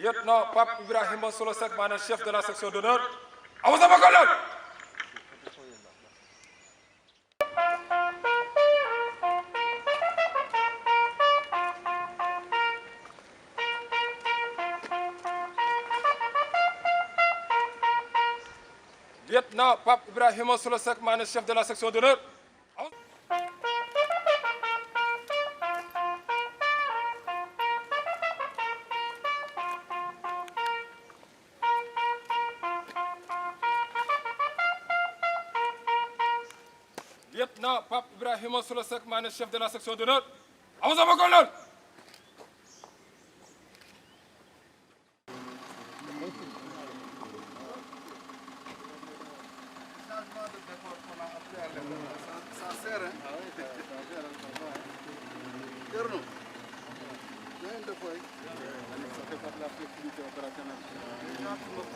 Lieutenant Pape Ibrahima Solo Seck, chef de la section d'honneur. À vous ma collègue. Lieutenant Pape Ibrahima Solo Seck, chef de la section d'honneur. Lieutenant Pape Ibrahima Solo Seck, chef de la section d'honneur. À vous ma collègue.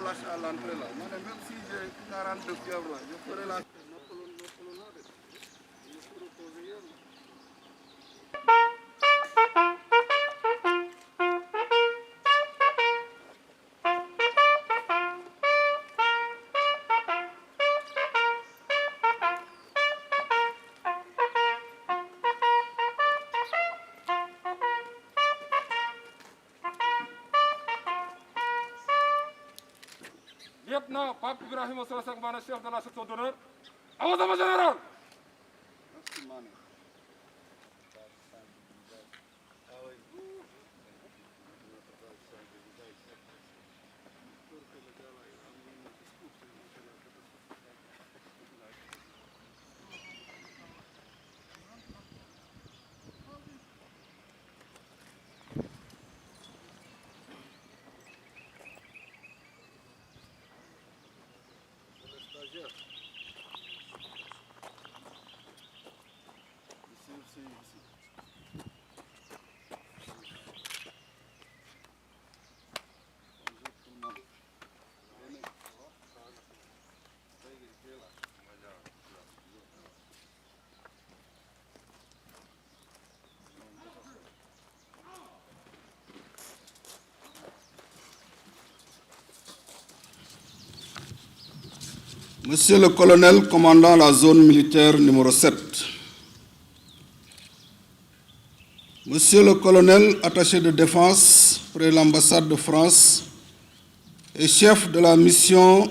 À l'entrée là. Même si j'ai 42 fièvres, je ferai la... Lieutenant Pape Ibrahima Solo Seck, chef de la section d'honneur. À vous ma général. Monsieur le colonel commandant la zone militaire numéro 7, Monsieur le colonel attaché de défense près l'ambassade de France et chef de la mission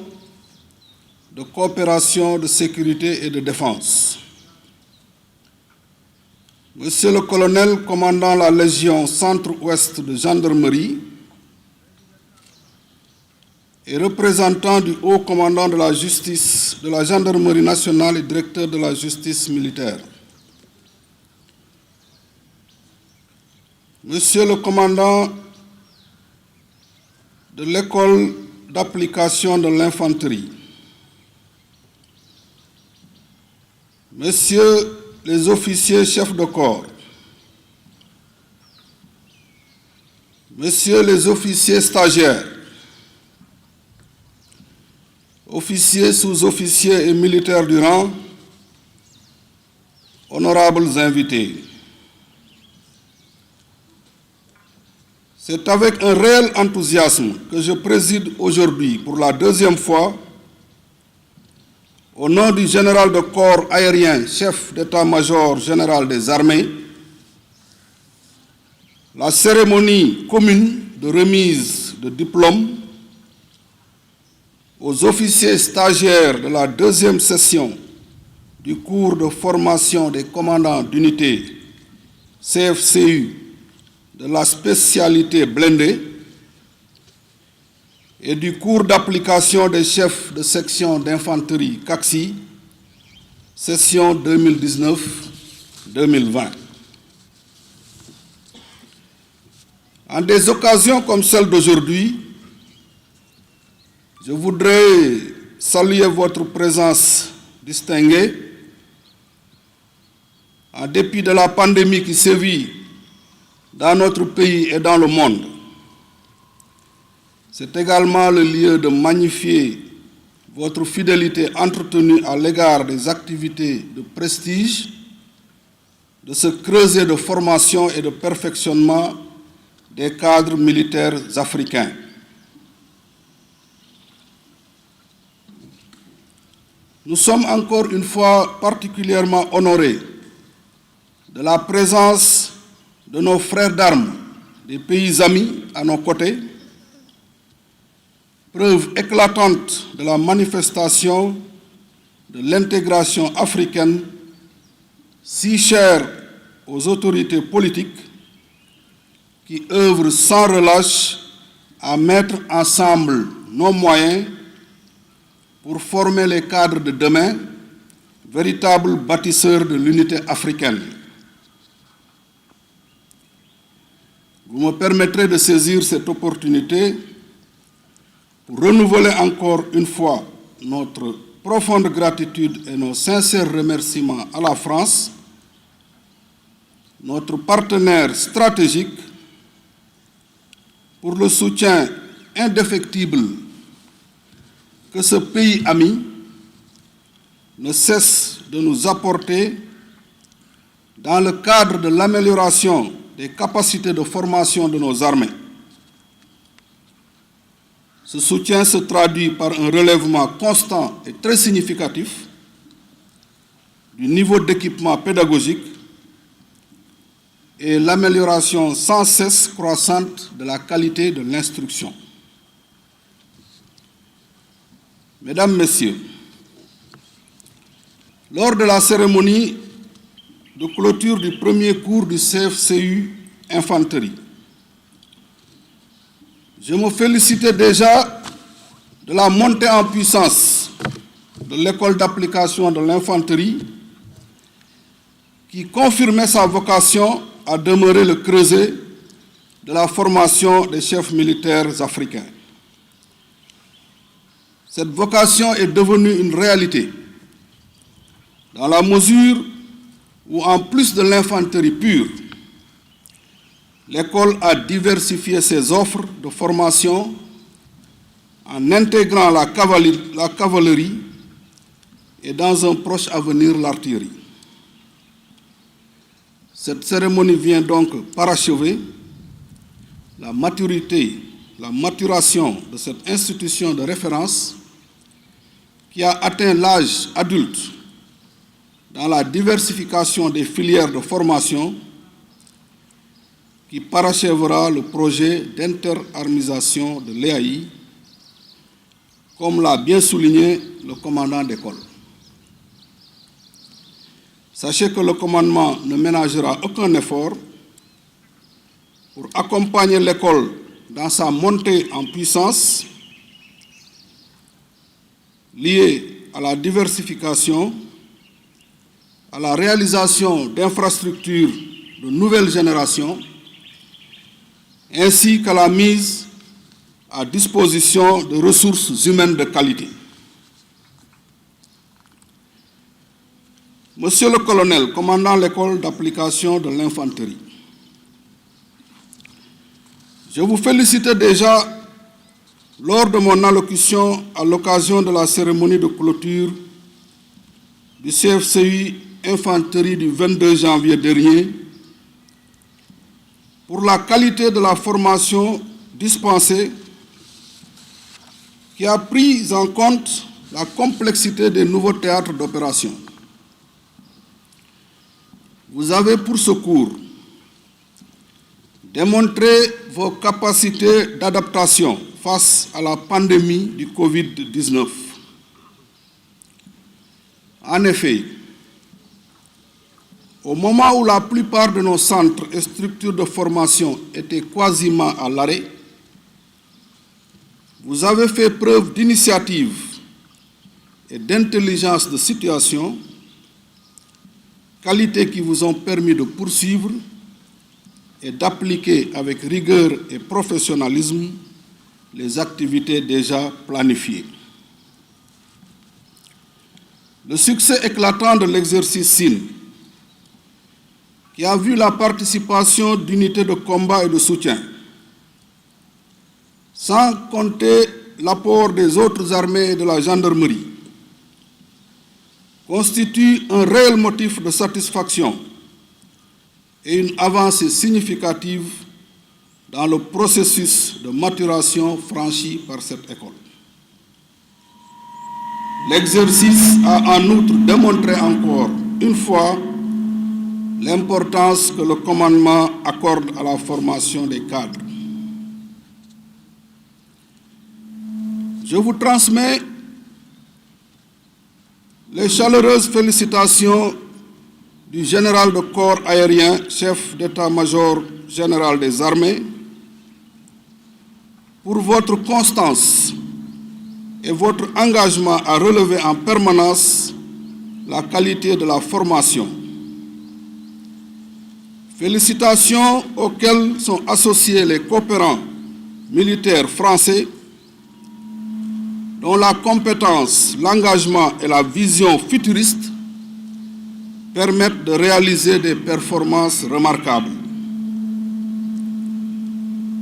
de coopération de sécurité et de défense, Monsieur le colonel commandant la Légion centre-ouest de gendarmerie et représentant du haut commandant de la justice de la gendarmerie nationale et directeur de la justice militaire, Monsieur le commandant de l'école d'application de l'infanterie, Messieurs les officiers chefs de corps, Messieurs les officiers stagiaires, officiers, sous-officiers et militaires du rang, honorables invités. C'est avec un réel enthousiasme que je préside aujourd'hui pour la deuxième fois, au nom du général de corps aérien, chef d'état-major général des armées, la cérémonie commune de remise de diplôme aux officiers stagiaires de la deuxième session du cours de formation des commandants d'unité CFCU de la spécialité blindée et du cours d'application des chefs de section d'infanterie CACSI, session 2019-2020. En des occasions comme celle d'aujourd'hui, je voudrais saluer votre présence distinguée. En dépit de la pandémie qui sévit dans notre pays et dans le monde, c'est également le lieu de magnifier votre fidélité entretenue à l'égard des activités de prestige, de ce creuset de formation et de perfectionnement des cadres militaires africains. Nous sommes encore une fois particulièrement honorés de la présence de nos frères d'armes, des pays amis à nos côtés, preuve éclatante de la manifestation de l'intégration africaine si chère aux autorités politiques qui œuvrent sans relâche à mettre ensemble nos moyens pour former les cadres de demain, véritables bâtisseurs de l'unité africaine. Vous me permettrez de saisir cette opportunité pour renouveler encore une fois notre profonde gratitude et nos sincères remerciements à la France, notre partenaire stratégique, pour le soutien indéfectible que ce pays ami ne cesse de nous apporter dans le cadre de l'amélioration des capacités de formation de nos armées. Ce soutien se traduit par un relèvement constant et très significatif du niveau d'équipement pédagogique et l'amélioration sans cesse croissante de la qualité de l'instruction. Mesdames, Messieurs, lors de la cérémonie de clôture du premier cours du CFCU Infanterie, je me félicitais déjà de la montée en puissance de l'école d'application de l'infanterie qui confirmait sa vocation à demeurer le creuset de la formation des chefs militaires africains. Cette vocation est devenue une réalité dans la mesure où, en plus de l'infanterie pure, l'école a diversifié ses offres de formation en intégrant la cavalerie et dans un proche avenir l'artillerie. Cette cérémonie vient donc parachever la maturation de cette institution de référence qui a atteint l'âge adulte dans la diversification des filières de formation qui parachèvera le projet d'interarmisation de l'EAI, comme l'a bien souligné le commandant d'école. Sachez que le commandement ne ménagera aucun effort pour accompagner l'école dans sa montée en puissance liée à la diversification, à la réalisation d'infrastructures de nouvelle génération, ainsi qu'à la mise à disposition de ressources humaines de qualité. Monsieur le colonel, commandant l'école d'application de l'infanterie, je vous félicitais déjà lors de mon allocution à l'occasion de la cérémonie de clôture du CFCU Infanterie du 22 janvier dernier pour la qualité de la formation dispensée qui a pris en compte la complexité des nouveaux théâtres d'opération. Vous avez pour ce cours démontré vos capacités d'adaptation face à la pandémie du Covid-19. En effet, au moment où la plupart de nos centres et structures de formation étaient quasiment à l'arrêt, vous avez fait preuve d'initiative et d'intelligence de situation, qualités qui vous ont permis de poursuivre et d'appliquer avec rigueur et professionnalisme les activités déjà planifiées. Le succès éclatant de l'exercice SIN, qui a vu la participation d'unités de combat et de soutien, sans compter l'apport des autres armées et de la gendarmerie, constitue un réel motif de satisfaction et une avancée significative dans le processus de maturation franchi par cette école. L'exercice a en outre démontré encore une fois l'importance que le commandement accorde à la formation des cadres. Je vous transmets les chaleureuses félicitations du général de corps aérien, chef d'état-major général des armées, pour votre constance et votre engagement à relever en permanence la qualité de la formation. Félicitations auxquelles sont associés les coopérants militaires français dont la compétence, l'engagement et la vision futuriste permettent de réaliser des performances remarquables.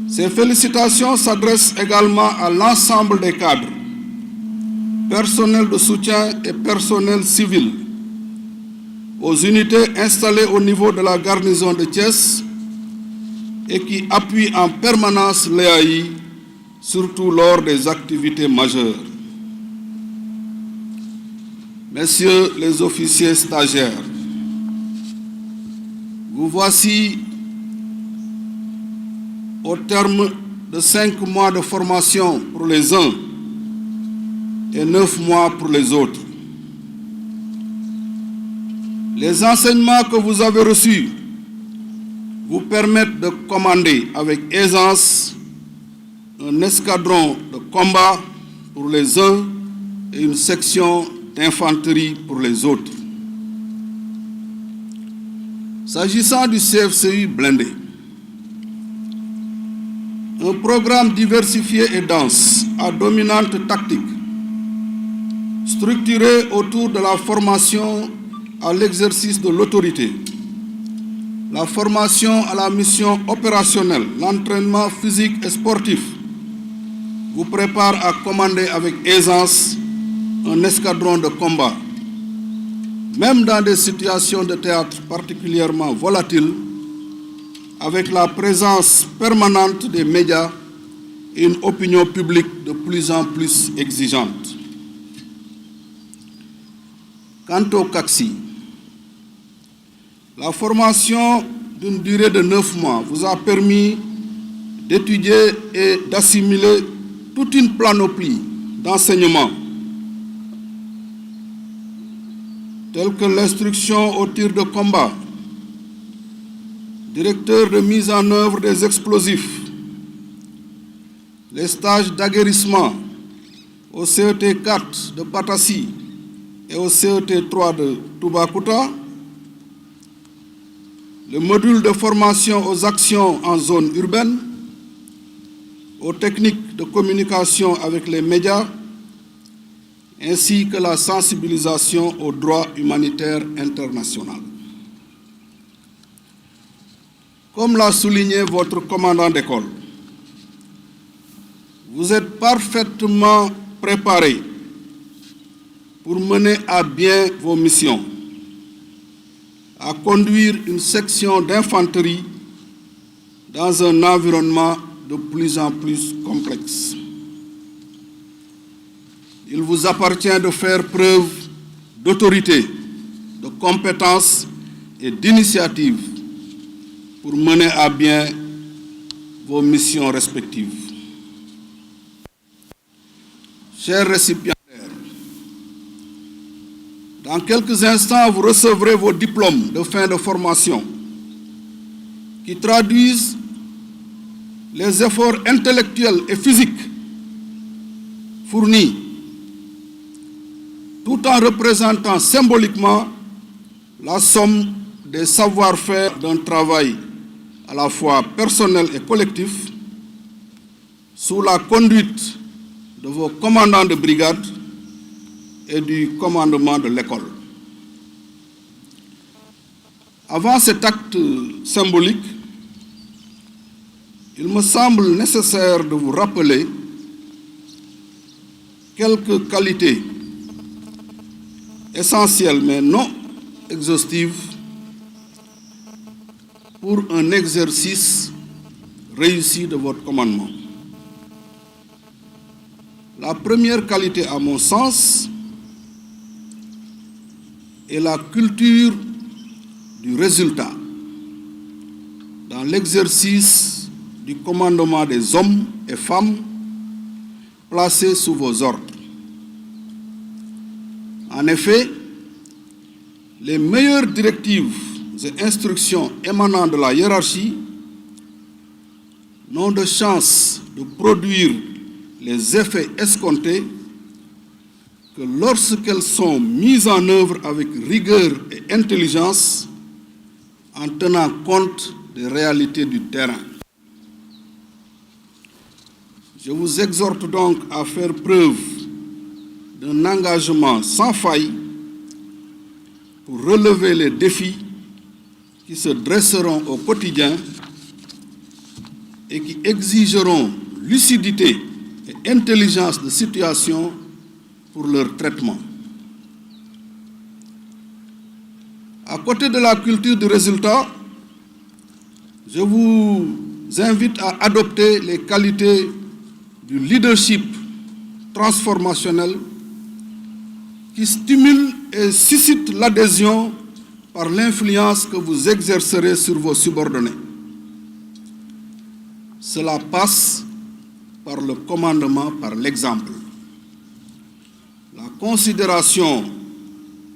Ces félicitations s'adressent également à l'ensemble des cadres, personnel de soutien et personnel civil, aux unités installées au niveau de la garnison de Thiès et qui appuient en permanence l'EAI, surtout lors des activités majeures. Messieurs les officiers stagiaires, vous voici au terme de 5 mois de formation pour les uns et 9 mois pour les autres. Les enseignements que vous avez reçus vous permettent de commander avec aisance un escadron de combat pour les uns et une section d'infanterie pour les autres. S'agissant du CFCU blindé, un programme diversifié et dense à dominante tactique, structuré autour de la formation à l'exercice de l'autorité, la formation à la mission opérationnelle, l'entraînement physique et sportif, vous prépare à commander avec aisance un escadron de combat. Même dans des situations de théâtre particulièrement volatiles, avec la présence permanente des médias et une opinion publique de plus en plus exigeante. Quant au CACSI, la formation d'une durée de 9 mois vous a permis d'étudier et d'assimiler toute une panoplie d'enseignements, tels que l'instruction au tir de combat, directeur de mise en œuvre des explosifs, les stages d'aguerrissement au CET 4 de Patassi et au CET 3 de Toubacouta, le module de formation aux actions en zone urbaine, aux techniques de communication avec les médias, ainsi que la sensibilisation au droit humanitaire international. Comme l'a souligné votre commandant d'école, vous êtes parfaitement préparés pour mener à bien vos missions, à conduire une section d'infanterie dans un environnement de plus en plus complexe. Il vous appartient de faire preuve d'autorité, de compétence et d'initiative pour mener à bien vos missions respectives. Chers récipiendaires, dans quelques instants, vous recevrez vos diplômes de fin de formation qui traduisent les efforts intellectuels et physiques fournis, tout en représentant symboliquement la somme des savoir-faire d'un travail à la fois personnel et collectif, sous la conduite de vos commandants de brigade et du commandement de l'école. Avant cet acte symbolique, il me semble nécessaire de vous rappeler quelques qualités essentielles mais non exhaustives pour un exercice réussi de votre commandement. La première qualité, à mon sens, et la culture du résultat dans l'exercice du commandement des hommes et femmes placés sous vos ordres. En effet, les meilleures directives et instructions émanant de la hiérarchie n'ont de chance de produire les effets escomptés que lorsqu'elles sont mises en œuvre avec rigueur et intelligence en tenant compte des réalités du terrain. Je vous exhorte donc à faire preuve d'un engagement sans faille pour relever les défis qui se dresseront au quotidien et qui exigeront lucidité et intelligence de situation pour leur traitement. À côté de la culture du résultat, je vous invite à adopter les qualités du leadership transformationnel qui stimule et suscite l'adhésion par l'influence que vous exercerez sur vos subordonnés. Cela passe par le commandement, par l'exemple. La considération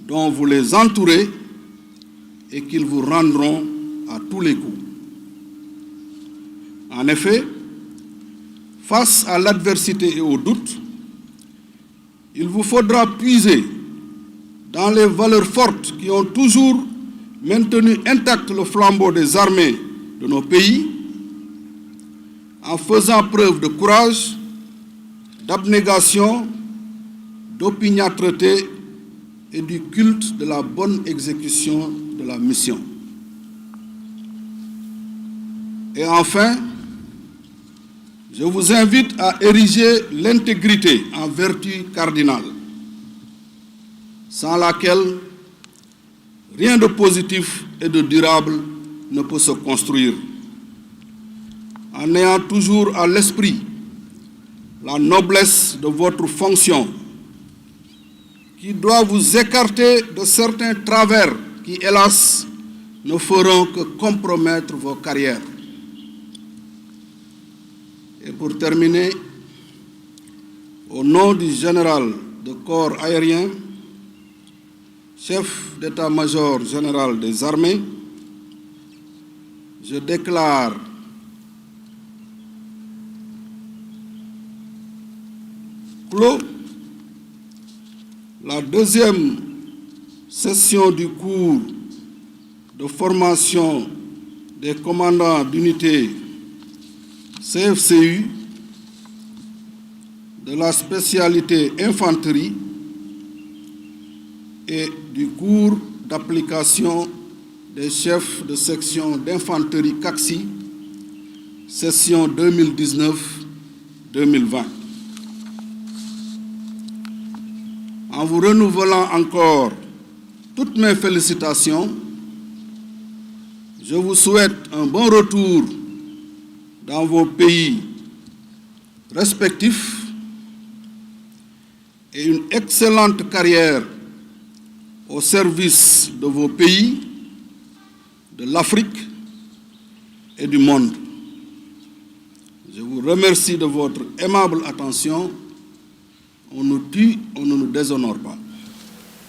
dont vous les entourez et qu'ils vous rendront à tous les coups. En effet, face à l'adversité et au doute, il vous faudra puiser dans les valeurs fortes qui ont toujours maintenu intact le flambeau des armées de nos pays, en faisant preuve de courage, d'abnégation, d'opiniâtreté et du culte de la bonne exécution de la mission. Et enfin, je vous invite à ériger l'intégrité en vertu cardinale, sans laquelle rien de positif et de durable ne peut se construire. En ayant toujours à l'esprit la noblesse de votre fonction, qui doit vous écarter de certains travers qui, hélas, ne feront que compromettre vos carrières. Et pour terminer, au nom du général de corps aérien, chef d'état-major général des armées, je déclare clos la deuxième session du cours de formation des commandants d'unité CFCU de la spécialité infanterie et du cours d'application des chefs de section d'infanterie CACSI, session 2019-2020. En vous renouvelant encore toutes mes félicitations, je vous souhaite un bon retour dans vos pays respectifs et une excellente carrière au service de vos pays, de l'Afrique et du monde. Je vous remercie de votre aimable attention. On nous tue, on ne nous déshonore pas.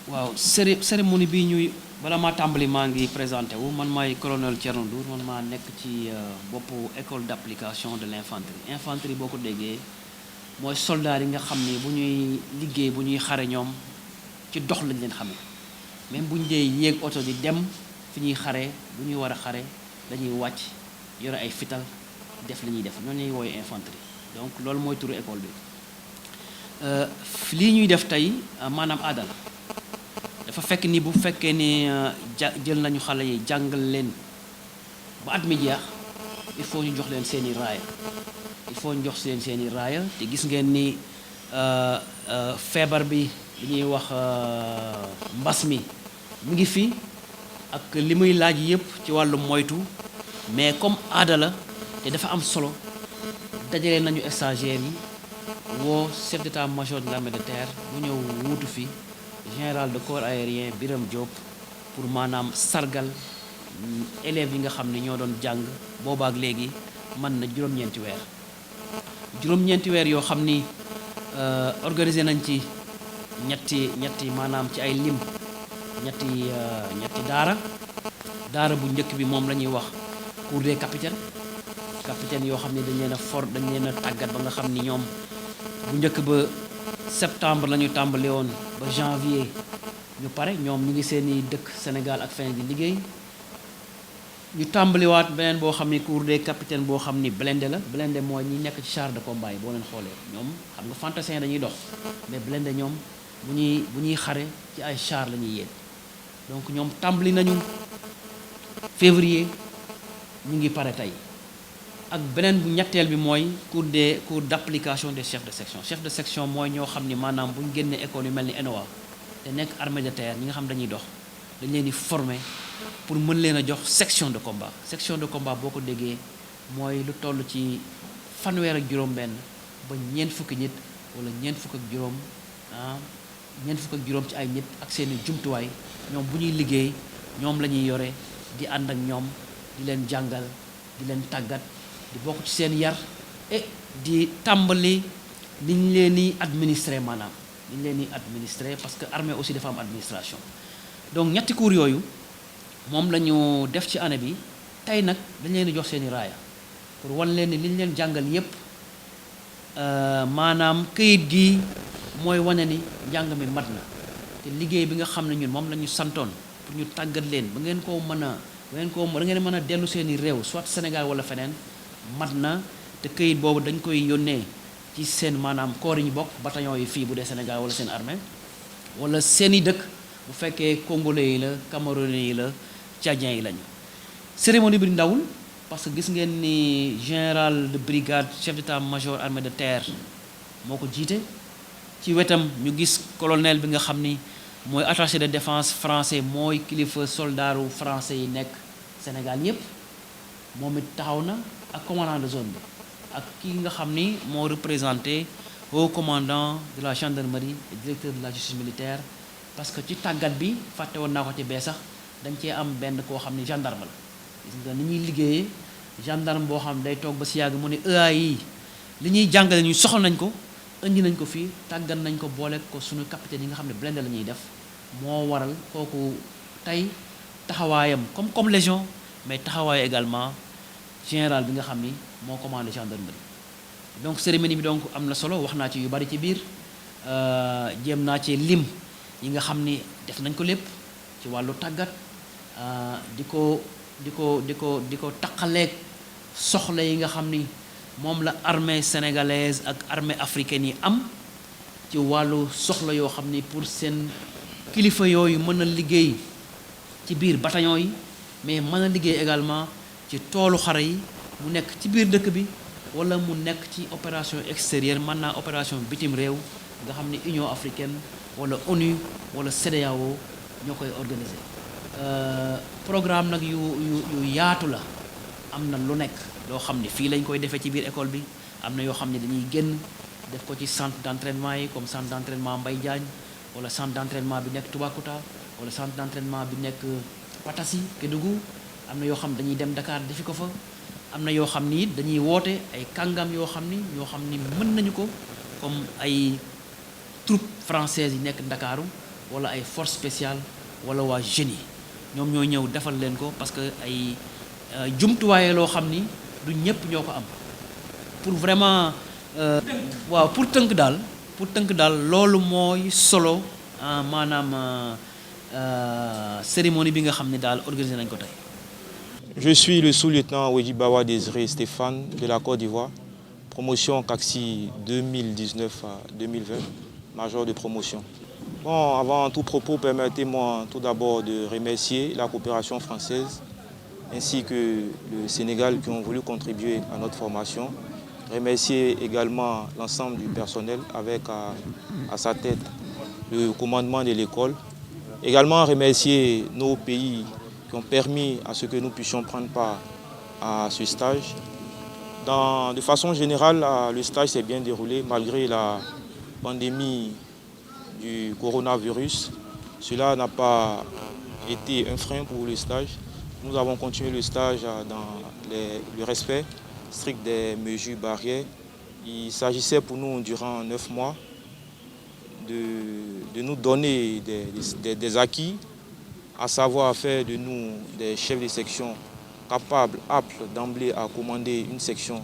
waaw cérémonie bi ñuy bala maa tàmbali maa ngi présenté wu man maay colonel Thierno Ndour man maa nekk ci boppu école d'application de l'infanterie. Infanterie boo ko déggee mooy soldats yi nga xam ni bu ñuy liggéey bu ñuy xare ñoom ci dox lañ leen xamee même bu ñu dee yéeg oto di dem fi ñuy xare bu ñuy war a xare dañuy wàcc yore ay fital def li ñuy def ñoo ñuy wooye infanterie donc loolu mooy turu école bi. lii ñuy def tey maanaam aada la dafa fekk ni bu fekkee ni jël nañu xale yi jàngal leen ba at mi jeex il faut ñu jox leen seeni raaya il faut ñu jox leen seeni raaya te gis ngeen ni feebar bi li ñuy wax mbas mi mu ngi fi ak li muy laaj yëpp ci wàllu moytu mais comme aada la te dafa am solo dajale nañu stagiaires yi woo chef d'état-major de l'armée de terre mu ñëw wuutu fi général de corps aérien Biram Diop pour maanaam sargal élèves yi nga xam ne ñoo doon jàng boobaak léegi mën na juróom-ñeenti weer juróom-ñeenti weer yoo xam ni organisé nañ ci ñetti maanaam ci ay lim ñetti daara bu njëkk bi moom la ñuy wax cours des capitaines yoo xam ne dañ leen a tàggat ba nga xam ni ñoom bu njëkk ba septembre la ñu tàmbale woon ba janvier ñu pare ñoom ñu ngi seeni dëkk Sénégal ak feneen di liggéey ñu tàmbaliwaat beneen boo xam ni cours des capitaines boo xam ni blindé la blindé mooy ñi nekk ci char de combat yi boo leen xoolee ñoom xam nga fantassin dañuy dox mais blindé ñoom bu ñuy xare ci ay char la ñuy yéeg donc ñoom tàmbali nañu février ñu ngi pare tey ak beneen bu ñetteel bi mooy cours d'application des chefs de section mooy ñoo xam ni maanaam bu ñu génnee école yu mel ni ENOA te nekk armée de terre ñi nga xam dañuy dox dañ leen di former pour mën leen a jox section de combat boo ko déggee mooy lu toll ci fanweer ak juróom-benn ba ñeent fukki nit wala ñeent fukk ak juróom ci ay nit ak seeni jumtuwaay ñoom bu ñuy liggéey ñoom la ñuy yore di ànd ak ñoom di leen jàngal di leen tàggat di bokk ci seen yar et di tàmbali li ñu leen di administrer maanaam li ñu leen di administrer parce que armée aussi dafa am administration donc ñetti cours yooyu moom la ñu def ci année bi tey nag dañ leen di jox seeni raaya pour wan leen ni li ñu leen jàngal yépp maanaam këyit gi mooy wane ni njàng mi mat na te liggéey bi nga xam ne ñun moom la ñu santoon pour ñu tàggat leen ba ngeen koo mën a da ngeen mën a dellu seeni réew soit Sénégal wala feneen mat na te këyit boobu dañ koy yónnee ci seen maanaam corps yi ñu bokk bataillon yi fii bu dee Sénégal wala seen armée wala seeni dëkk bu fekkee congolais yi la camerounais yi la tchadiens yi lañu cérémonie bi ndawul parce que gis ngeen ni général de brigade chef d'état-major armée de terre moo ko jiite ci wetam ñu gis colonel bi nga xam ni mooy attaché de défense français mooy kilifa soldaaru français yi nekk Sénégal yépp moom it taxaw na ak commandant de zone bi ak ki nga xam ni moo représenté haut commandant de la gendarmerie et directeur de la justice militaire parce que ci tàggat bi fàtte woon naa ko ci bee sax dañ cee am benn koo xam ni gendarme la gis nga ni ñuy liggéeyee gendarme boo xam day toog ba si yàgg mu ne yi li ñuy jàngale ñu soxla nañ ko indi nañ ko fii tàggat nañ ko boole ko suñu capitaine yi nga xam ne blindé la ñuy def moo waral kooku tey taxawaayam comme légion mais taxawaay également général bi nga xam ni moo commandé gendarmerie donc cérémonie bi donc am na solo wax naa ci yu bari ci biir jéem naa ci lim yi nga xam ni def nañ ko lépp ci wàllu tàggat di ko taqaleeg soxla yi nga xam ni moom la armée sénégalaise ak armée africaine yi am ci wàllu soxla yoo xam ni pour seen kilifa yooyu mën a liggéey ci biir bataillon yi mais mën a liggéey également ci toolu xare yi mu nekk ci biir dëkk bi wala mu nekk ci opération extérieure mën naa opération bitim réew nga xam ni Union africaine wala ONU wala CEDEAO ñoo koy organiser programme nag yu yaatu la am na lu nekk loo xam ni fii lañ koy defee ci biir école bi am na yoo xam ne dañuy génn def ko ci centre d'entraînement yi comme centre d'entraînement Mbaye Diagne wala centre d'entraînement bi nekk Toubacouta wala centre d'entraînement bi nekk Patassi Kédougou am na yoo xam dañuy dem Dakar defi ko fa am na yoo xam ni it dañuy woote ay kàngam yoo xam ni mën nañu ko comme ay troupes françaises yi nekk Ndakaaru wala ay forces spéciales wala waa jeunes yi ñoom ñoo ñëw defal leen ko parce que ay jumtuwaaye loo xam ni du ñëpp ñoo ko am pour vraiment waaw pour tënk daal loolu mooy solo maanaam cérémonie bi nga xam ne daal organisé nañ ko tey. Je suis le sous-lieutenant Wedjibawa Désiré Stéphane de la Côte d'Ivoire, promotion CACSI 2019 à 2020, major de promotion. Bon, avant tout propos, permettez-moi tout d'abord de remercier la coopération française ainsi que le Sénégal qui ont voulu contribuer à notre formation. Remercier également l'ensemble du personnel avec à sa tête le commandement de l'école. Également remercier nos pays qui ont permis à ce que nous puissions prendre part à ce stage. De façon générale, le stage s'est bien déroulé malgré la pandémie du coronavirus, cela n'a pas été un frein pour le stage. Nous avons continué le stage dans le respect strict des mesures barrières. Il s'agissait pour nous, durant 9 mois, de nous donner des acquis, à savoir faire de nous des chefs de section capables, aptes d'emblée à commander une section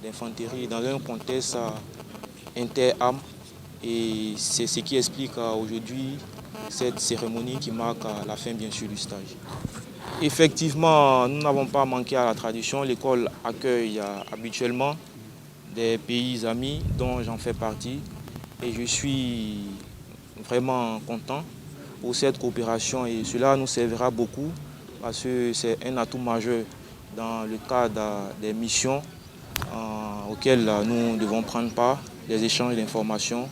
d'infanterie dans un contexte inter-armes. Et c'est ce qui explique aujourd'hui cette cérémonie qui marque la fin bien sûr du stage. Effectivement, nous n'avons pas manqué à la tradition. L'école accueille habituellement des pays amis dont j'en fais partie. Et je suis vraiment content pour cette coopération et cela nous servira beaucoup parce que c'est un atout majeur dans le cadre des missions auxquelles nous devons prendre part, les échanges d'informations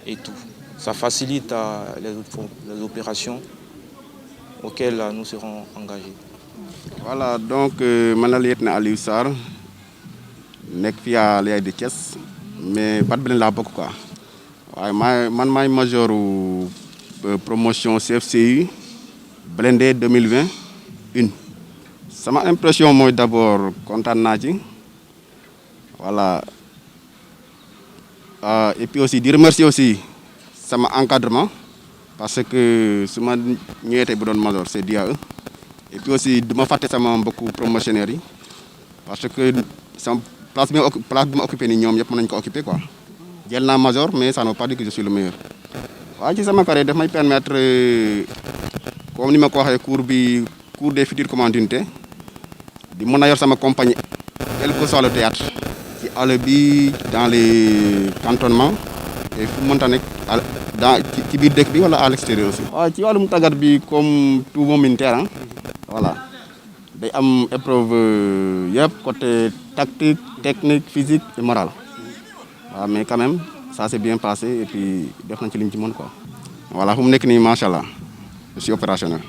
et tout. Ça facilite les opérations auxquelles nous serons engagés. Voilà, donc je suis lieutenant Aliou Sarr, je suis à l'IA de Thiès, mais pas de la beaucoup quoi. Je suis major promotion CFCU blindé 2020 une. Sama impression moi d'abord content naji. Voilà. Et puis aussi de remercier aussi sama encadrement parce que ce ma ñëwé tay bu doon major c'est dû à eux. Et puis aussi de ma faté sama beaucoup promotionnaires parce que sama place bi ma occupé ni ñom yépp mën nañ ko occuper quoi. Jël na major mais ça ne veut pas dire que je suis le meilleur. Wa ci sama carrière daf may permettre comme ni ma ko waxé cours des futurs commandes d'unité di mëna yor sama compagnie quel que soit le théâtre ci àll bi dans les cantonnements et fu mënta nek dans ci biir dëkk bi wala à l'extérieur aussi. Wa ci walum tagat bi comme tout bon militaire hein. Voilà. Day am épreuve yépp côté tactique, technique, physique et morale. Mais quand même ça s'est bien passé et puis def nañ ci liñ ci mën quoi. Voilà fu mu nekk nii machallah je suis opérationnel.